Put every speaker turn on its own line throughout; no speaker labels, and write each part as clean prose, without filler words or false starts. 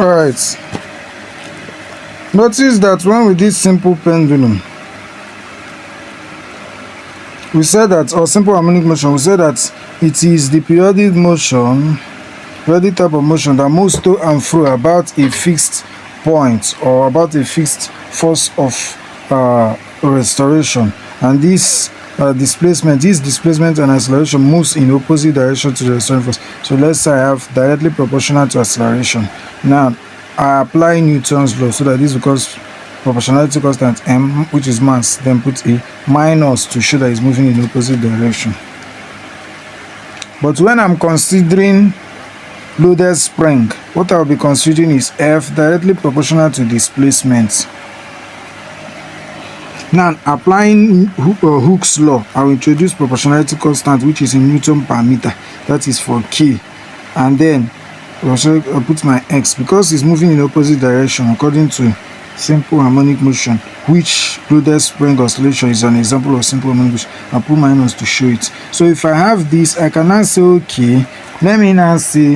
All right. Notice that when we did simple pendulum, we said that, or simple harmonic motion, we said that it is the periodic type of motion that moves to and fro about a fixed point or about a fixed force of restoration, and this displacement and acceleration moves in opposite direction to the restoring force. So let's say I have directly proportional to acceleration. Now I apply Newton's law so that this becomes proportionality constant m, which is mass, then put a minus to show that it's moving in opposite direction. But when I'm considering loaded spring, what I'll be considering is F directly proportional to displacement. Now applying Hooke's law, I will introduce proportionality constant, which is in Newton per meter, that is for K, and then I'll put my X because it's moving in opposite direction according to simple harmonic motion, which loaded spring oscillation is an example of simple harmonic motion. I'll put minus to show it. So if I have this, I can now say, okay, let me now say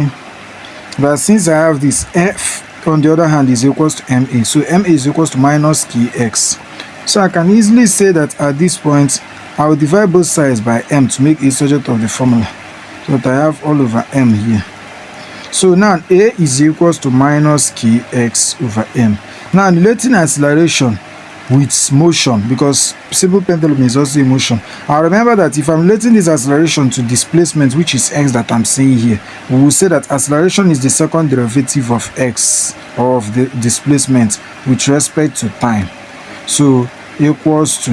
that since I have this, F on the other hand is equals to MA, so MA is equals to minus KX. So I can easily say that at this point I will divide both sides by M to make a subject of the formula, so that I have all over M here. So now A is equals to minus Kx over M. Now relating acceleration with motion, because simple pendulum is also a motion, I remember that if I'm relating this acceleration to displacement, which is x that I'm saying here, we will say that acceleration is the second derivative of x, or of the displacement, with respect to time. So equals to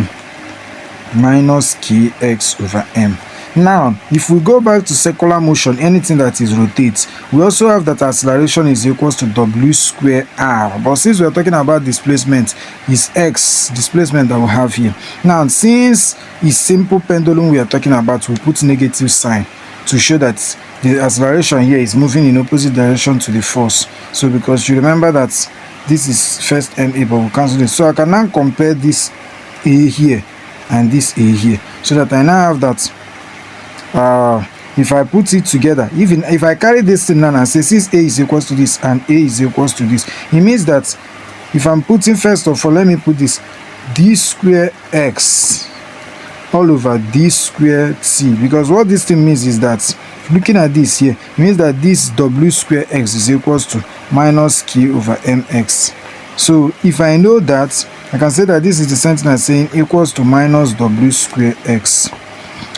minus Kx over M. Now if we go back to circular motion, anything that is rotates, we also have that acceleration is equals to w square r, but since we are talking about displacement, is x displacement that we have here. Now since it's simple pendulum we are talking about, we put negative sign to show that the acceleration here is moving in opposite direction to the force. So because you remember that this is first ma, but we'll cancel this, so I can now compare this a here and this a here, so that I now have that if I put it together, even if I carry this thing now and say since A is equals to this and A is equals to this, it means that if I'm putting, first of all, let me put this d square x all over d square t, because what this thing means is that, looking at this here, it means that this w square x is equals to minus k over mx. So if I know that, I can say that this is the sentence saying equals to minus w square x.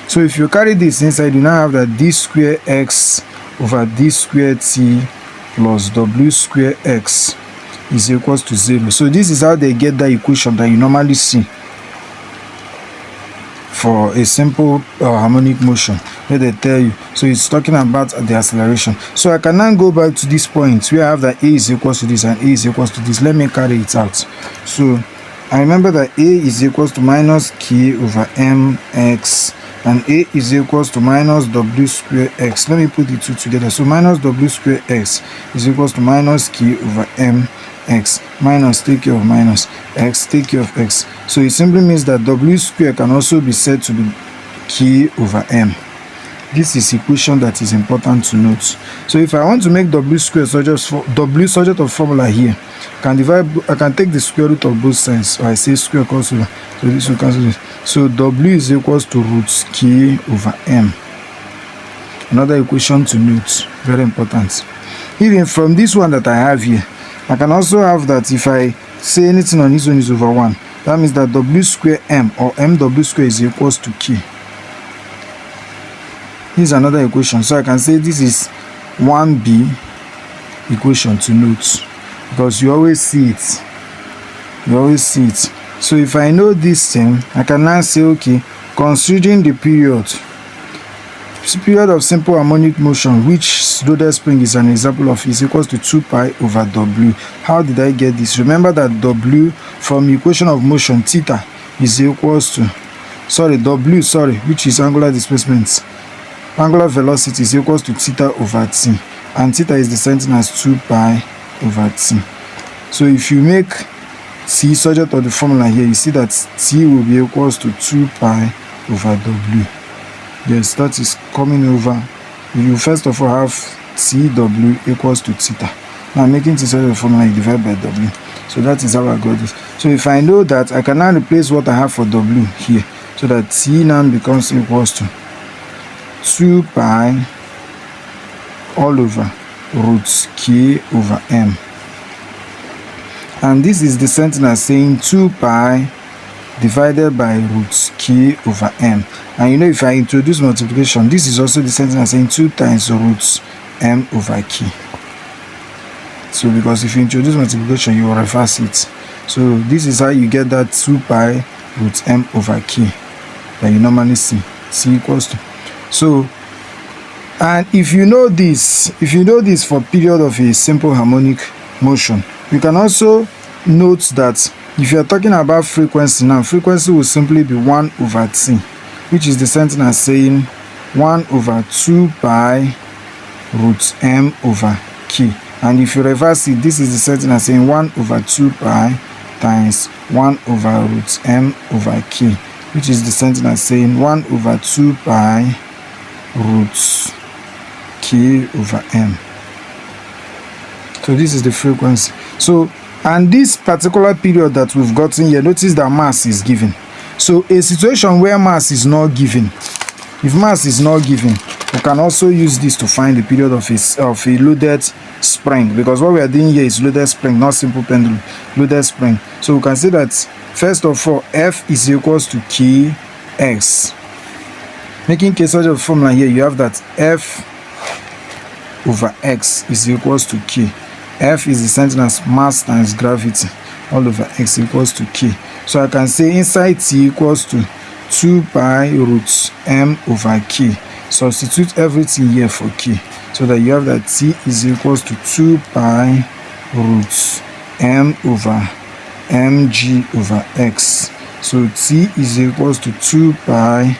So if you carry this inside, you now have that d square x over d square t plus w square x is equals to 0. So this is how they get that equation that you normally see for a simple harmonic motion, where they tell you, so it's talking about the acceleration. So I can now go back to this point where I have that A is equals to this and A is equals to this. Let me carry it out. So I remember that A is equals to minus k over mx, and A is equals to minus w square x. Let me put the two together. So minus w square x is equals to minus k over mx, minus take care of minus, x take care of x. So it simply means that w square can also be said to be k over m. This is equation that is important to note. So if I want to make w square subject of formula here, I can take the square root of both sides. So I say square equals to, so this will cancel this. So w is equals to root k over m. Another equation to note, very important. Even from this one that I have here, I can also have that if I say anything on this one is over 1, that means that w square m, or mw square, is equals to k. This is another equation. So I can say this is 1b equation to note, because you always see it. So if I know this thing, I can now say, okay, considering the period of simple harmonic motion, which loaded spring is an example of, is equals to 2 pi over w. How did I get this? Remember that w from equation of motion, theta is equals to, which is angular displacement, angular velocity, is equals to theta over t, and theta is the same thing as 2 pi over t. So if you make t subject of the formula here, you see that t will be equals to 2 pi over w. Yes, that is coming over. You first of all have tw equals to theta. Now making this sort of formula divided by W. So that is how I got this. So if I know that, I can now replace what I have for W here. So that T now becomes equals to 2 pi all over root K over M. And this is the sentence saying 2 pi divided by root K over M. And you know, if I introduce multiplication, this is also the sentence saying 2 times root M over K. So because if you introduce multiplication, you will reverse it. So this is how you get that 2 pi root M over K that you normally see. C equals to. So, and if you know this for period of a simple harmonic motion, you can also note that if you are talking about frequency now, frequency will simply be 1 over T, which is the sentence saying 1 over 2 pi root M over K. And if you reverse it, this is the sentence saying 1 over 2 pi times 1 over root M over K, which is the sentence saying 1 over 2 pi root K over M. So this is the frequency. So, and this particular period that we've gotten here, notice that mass is given. So a situation where mass is not given, if mass is not given, we can also use this to find the period of a loaded spring, because what we are doing here is loaded spring, not simple pendulum, loaded spring. So we can say that first of all, F is equals to Kx. Making case such a formula here, you have that F over X is equals to K. F is the sentence mass times gravity all over X equals to K. So I can say inside T equals to 2 pi root M over K. Substitute everything here for K, so that you have that T is equals to 2 pi root M over mg over X. So T is equals to 2 pi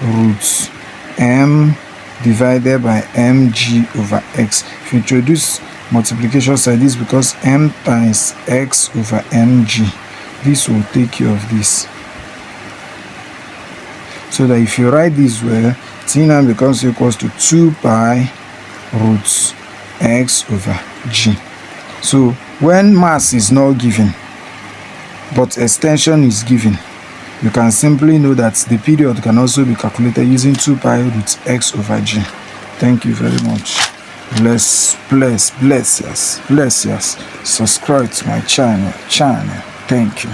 root M divided by mg over X. If you introduce multiplication side, this because M times X over mg, this will take care of this. So that if you write this well, T now becomes equals to 2 pi root X over G. So when mass is not given, but extension is given, you can simply know that the period can also be calculated using 2 pi root X over G. Thank you very much. Bless yes. Subscribe to my channel. Thank you.